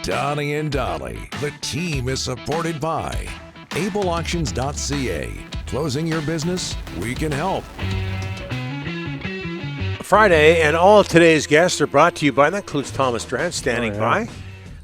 Donnie and Dolly. The team is supported by ableauctions.ca. Closing your business? We can help. Friday, and all of today's guests are brought to you by, that includes Thomas Drance standing by,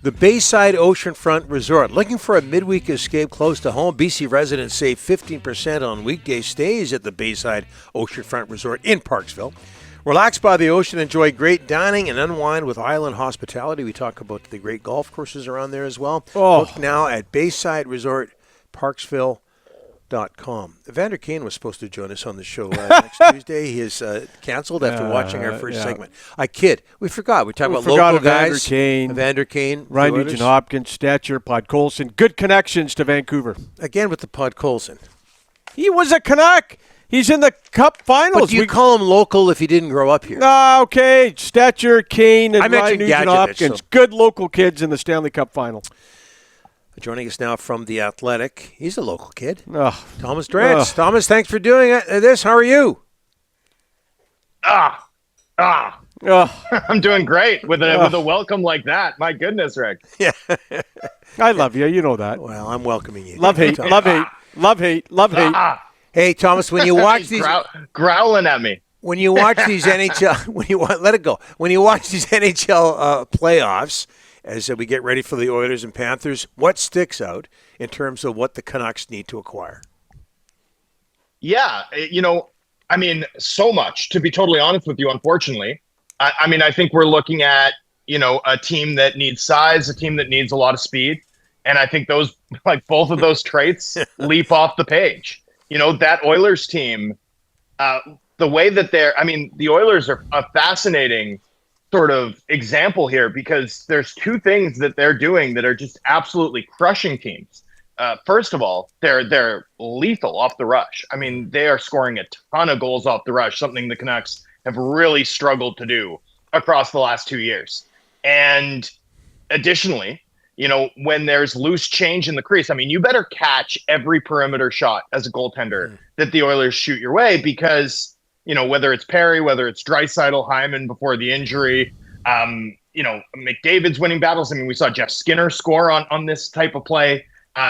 the Bayside Oceanfront Resort. Looking for a midweek escape close to home? BC residents save 15% on weekday stays at the Bayside Oceanfront Resort in Parksville. Relax by the ocean, enjoy great dining, and unwind with island hospitality. We talk about the great golf courses around there as well. Book now at Bayside Resort, Parksville.com. Evander Kane was supposed to join us on the show next Tuesday. He is canceled after watching our first segment. I kid. We forgot. We talked about local guys. Evander Kane. Ryan Nugent-Hopkins, Stature, Pod Colson. Good connections to Vancouver. Again with the Pod Colson. He was a Canuck. He's in the Cup Finals. But do you call him local if he didn't grow up here? Okay. Stature, Kane, and Ryan Nugent-Hopkins. So. Good local kids in the Stanley Cup Final. Joining us now from The Athletic. He's a local kid. Thomas Drance. Thomas, thanks for doing this. How are you? I'm doing great with a welcome like that. My goodness, Rick. Yeah. I love you. You know that. Well, I'm welcoming you. Love, hate, love, hate. Love, hate, love, hate. Hey, Thomas, when you watch these growling at me. When you watch these NHL let it go. When you watch these NHL playoffs, as we get ready for the Oilers and Panthers, what sticks out in terms of what the Canucks need to acquire? Yeah, so much, to be totally honest with you, unfortunately. I think we're looking at, a team that needs size, a team that needs a lot of speed. And I think both of those traits leap off the page. That Oilers team, the way that the Oilers are a fascinating sort of example here because there's two things that they're doing that are just absolutely crushing teams. First of all, they're lethal off the rush. They are scoring a ton of goals off the rush, something the Canucks have really struggled to do across the last 2 years. And additionally, when there's loose change in the crease, you better catch every perimeter shot as a goaltender that the Oilers shoot your way because, whether it's Perry, whether it's Draisaitl, Hyman before the injury, McDavid's winning battles. We saw Jeff Skinner score on this type of play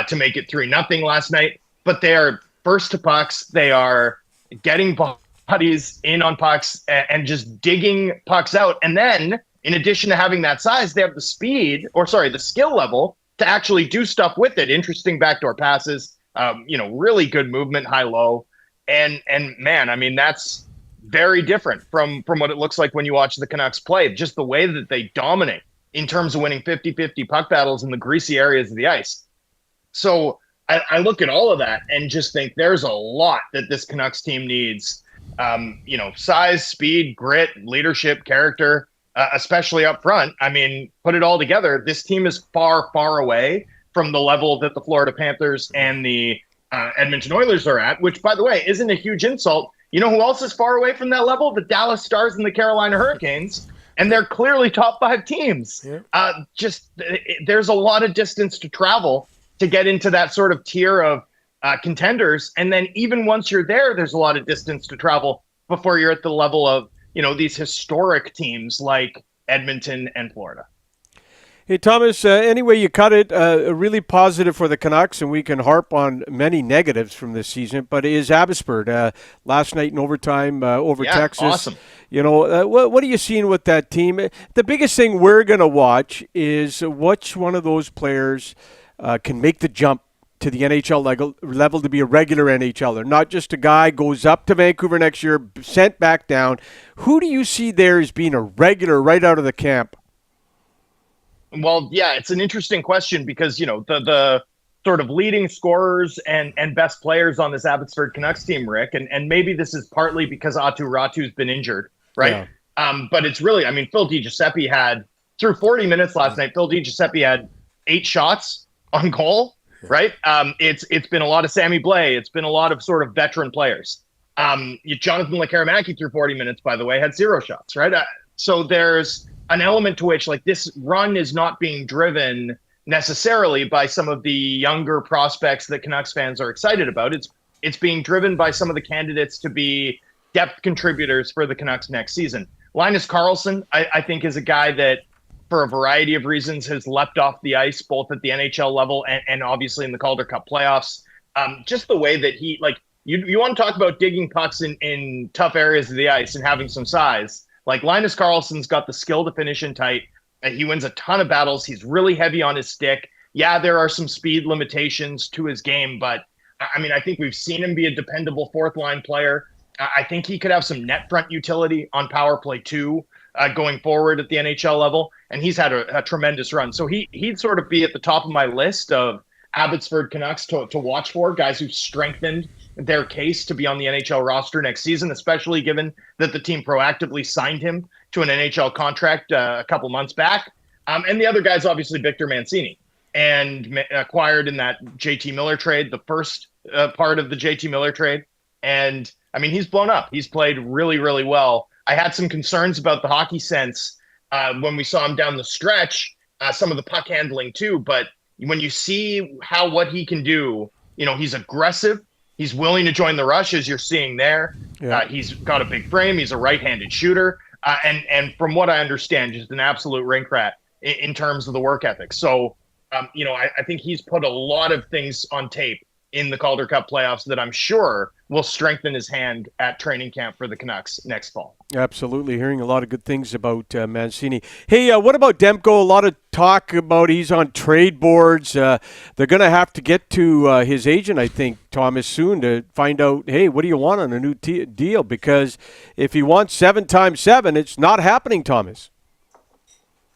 to make it 3-0 last night. But they are first to pucks. They are getting bodies in on pucks and just digging pucks out. And then, in addition to having that size, they have the skill level to actually do stuff with it. Interesting backdoor passes, really good movement, high-low. And man, that's very different from what it looks like when you watch the Canucks play. Just the way that they dominate in terms of winning 50-50 puck battles in the greasy areas of the ice. So I look at all of that and just think there's a lot that this Canucks team needs. Size, speed, grit, leadership, character. Especially up front. Put it all together, this team is far, far away from the level that the Florida Panthers and the Edmonton Oilers are at, which, by the way, isn't a huge insult. You know who else is far away from that level? The Dallas Stars and the Carolina Hurricanes, and they're clearly top 5 teams. Yeah. There's a lot of distance to travel to get into that sort of tier of contenders, and then even once you're there, there's a lot of distance to travel before you're at the level of these historic teams like Edmonton and Florida. Hey, Thomas, any way you cut it, really positive for the Canucks, and we can harp on many negatives from this season, but it is Abbotsford last night in overtime over Texas. Awesome. What are you seeing with that team? The biggest thing we're going to watch is which one of those players can make the jump to the NHL level to be a regular NHLer, not just a guy goes up to Vancouver next year, sent back down. Who do you see there as being a regular right out of the camp? Well, yeah, it's an interesting question because, the sort of leading scorers and best players on this Abbotsford Canucks team, Rick, and maybe this is partly because Aatu Ratu's been injured, right? Yeah. But it's really, Phil DiGiuseppe had, through 40 minutes last night, Phil DiGiuseppe had 8 shots on goal. Right. It's been a lot of Sammy Blais. It's been a lot of sort of veteran players. Jonathan Lekkerimäki through 40 minutes, by the way, had 0 shots. Right. So there's an element to which this run is not being driven necessarily by some of the younger prospects that Canucks fans are excited about. It's being driven by some of the candidates to be depth contributors for the Canucks next season. Linus Karlsson, I think, is a guy that for a variety of reasons, has leapt off the ice, both at the NHL level and obviously in the Calder Cup playoffs. Just the way that he, like, you want to talk about digging pucks in tough areas of the ice and having some size. Like, Linus Karlsson's got the skill to finish in tight. He wins a ton of battles. He's really heavy on his stick. Yeah, there are some speed limitations to his game, but I mean, I think we've seen him be a dependable fourth line player. I think he could have some net front utility on power play too, going forward at the NHL level. And he's had a tremendous run. So he'd sort of be at the top of my list of Abbotsford Canucks to watch for, guys who've strengthened their case to be on the NHL roster next season, especially given that the team proactively signed him to an NHL contract a couple months back. And the other guy's obviously Victor Mancini, and acquired in that JT Miller trade, the first part of the JT Miller trade. And I mean, he's blown up. He's played really, really well. I had some concerns about the hockey sense when we saw him down the stretch, some of the puck handling too. But when you see what he can do, you know, he's aggressive. He's willing to join the rush, as you're seeing there. Yeah. He's got a big frame. He's a right-handed shooter. And from what I understand, just an absolute rink rat in terms of the work ethic. So, you know, I think he's put a lot of things on tape in the Calder Cup playoffs that I'm sure will strengthen his hand at training camp for the Canucks next fall. Absolutely. Hearing a lot of good things about Mancini. Hey, what about Demko? A lot of talk about he's on trade boards. They're going to have to get to his agent, I think, Thomas, soon to find out, hey, what do you want on a new deal? Because if he wants 7 times 7, it's not happening, Thomas.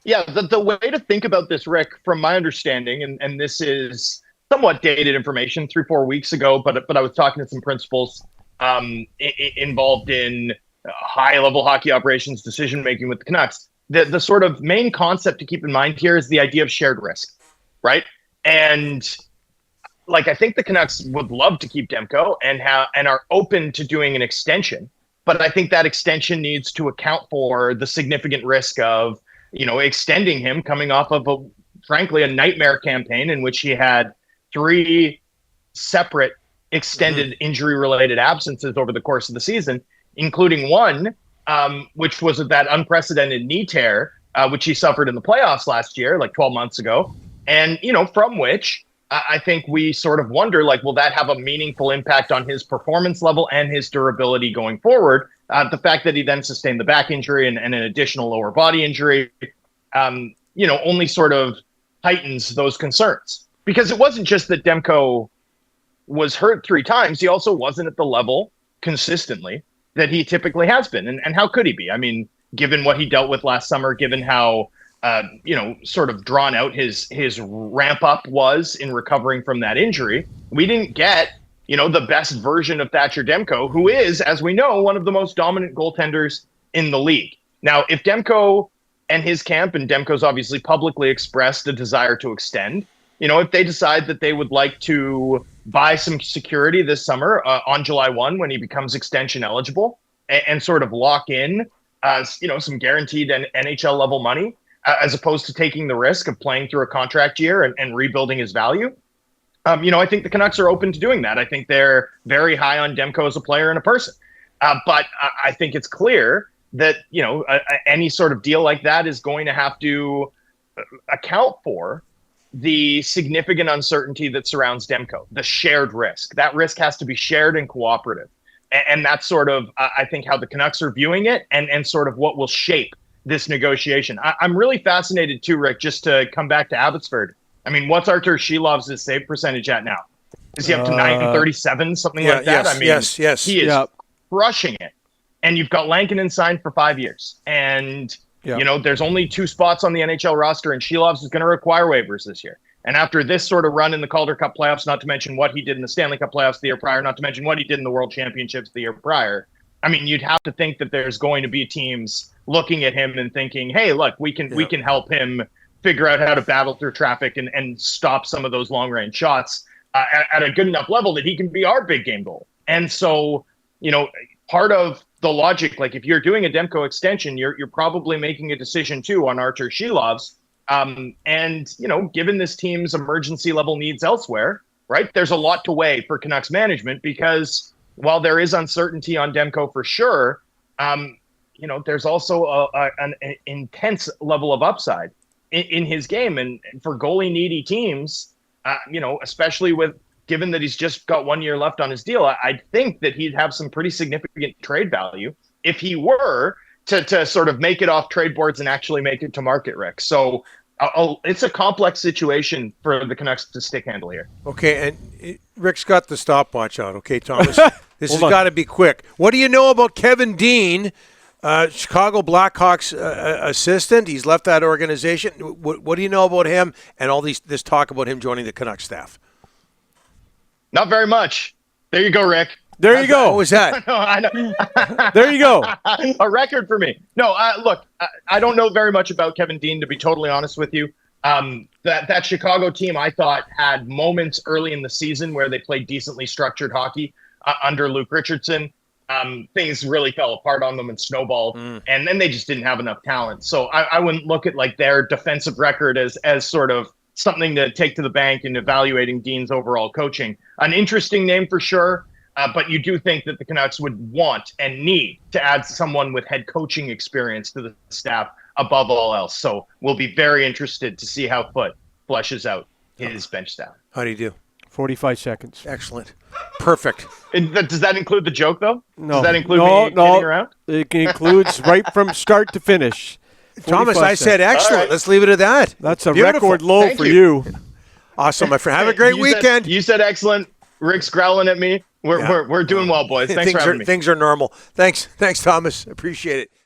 Yeah, the way to think about this, Rick, from my understanding, and this is somewhat dated information 3-4 weeks ago, but I was talking to some principals involved in high-level hockey operations decision-making with the Canucks. The sort of main concept to keep in mind here is the idea of shared risk, right? And like, I think the Canucks would love to keep Demko and are open to doing an extension, but I think that extension needs to account for the significant risk of, you know, extending him coming off of frankly, a nightmare campaign in which he had 3 separate extended injury-related absences over the course of the season, including one, which was that unprecedented knee tear, which he suffered in the playoffs last year, like 12 months ago. And, you know, from which I think we sort of wonder, like, will that have a meaningful impact on his performance level and his durability going forward? The fact that he then sustained the back injury and an additional lower body injury, you know, only sort of heightens those concerns. Because it wasn't just that Demko was hurt 3 times. He also wasn't at the level consistently that he typically has been. And how could he be? I mean, given what he dealt with last summer, given how, you know, sort of drawn out his ramp up was in recovering from that injury, we didn't get, you know, the best version of Thatcher Demko, who is, as we know, one of the most dominant goaltenders in the league. Now, if Demko and his camp, and Demko's obviously publicly expressed a desire to extend, you know, if they decide that they would like to buy some security this summer on July 1 when he becomes extension eligible and sort of lock in, you know, some guaranteed NHL level money as opposed to taking the risk of playing through a contract year and rebuilding his value. You know, I think the Canucks are open to doing that. I think they're very high on Demko as a player and a person. But I think it's clear that, you know, any sort of deal like that is going to have to account for the significant uncertainty that surrounds Demko, the shared risk. That risk has to be shared and cooperative. And that's sort of, I think, how the Canucks are viewing it and sort of what will shape this negotiation. I'm really fascinated too, Rick, just to come back to Abbotsford. I mean, what's Artur Shilov's save percentage at now? Is he up to 937, something like that? Yes, I mean, yes. He is crushing it. And you've got Lankinen signed for 5 years. And you know, there's only 2 spots on the NHL roster, and Shilov's is going to require waivers this year. And after this sort of run in the Calder Cup playoffs, not to mention what he did in the Stanley Cup playoffs the year prior, not to mention what he did in the World Championships the year prior, I mean, you'd have to think that there's going to be teams looking at him and thinking, hey, look, we can help him figure out how to battle through traffic and stop some of those long-range shots at a good enough level that he can be our big game goal. And so, you know, part of the logic, like if you're doing a Demko extension, you're probably making a decision too on Artur Shilov's. And, you know, given this team's emergency level needs elsewhere, right, there's a lot to weigh for Canucks management because while there is uncertainty on Demko for sure, you know, there's also an intense level of upside in his game. And for goalie needy teams, especially given that he's just got 1 year left on his deal, I think that he'd have some pretty significant trade value if he were to sort of make it off trade boards and actually make it to market, Rick. So it's a complex situation for the Canucks to stick handle here. Okay, and Rick's got the stopwatch out. Okay, Thomas, this has got to be quick. What do you know about Kevin Dean, Chicago Blackhawks assistant? He's left that organization. What do you know about him and all this talk about him joining the Canucks staff? Not very much. There you go, Rick. There you go. What was that? No, I know. There you go. A record for me. No, look, I don't know very much about Kevin Dean, to be totally honest with you. That Chicago team, I thought, had moments early in the season where they played decently structured hockey under Luke Richardson. Things really fell apart on them and snowballed, and then they just didn't have enough talent. So I wouldn't look at like their defensive record as sort of something to take to the bank in evaluating Dean's overall coaching. An interesting name for sure. But you do think that the Canucks would want and need to add someone with head coaching experience to the staff above all else. So we'll be very interested to see how Foote fleshes out his bench staff. How do you do? 45 seconds. Excellent. Perfect. And does that include the joke, though? No. Does that include me kidding around? It includes right from start to finish. Thomas, I said excellent. Right. Let's leave it at that. That's a Beautiful. record low Thank for you. you. Awesome, my friend. Have a great weekend. You said excellent. Rick's growling at me. We're doing well, boys. Thanks for having me. Things are normal. Thanks, Thomas. Appreciate it.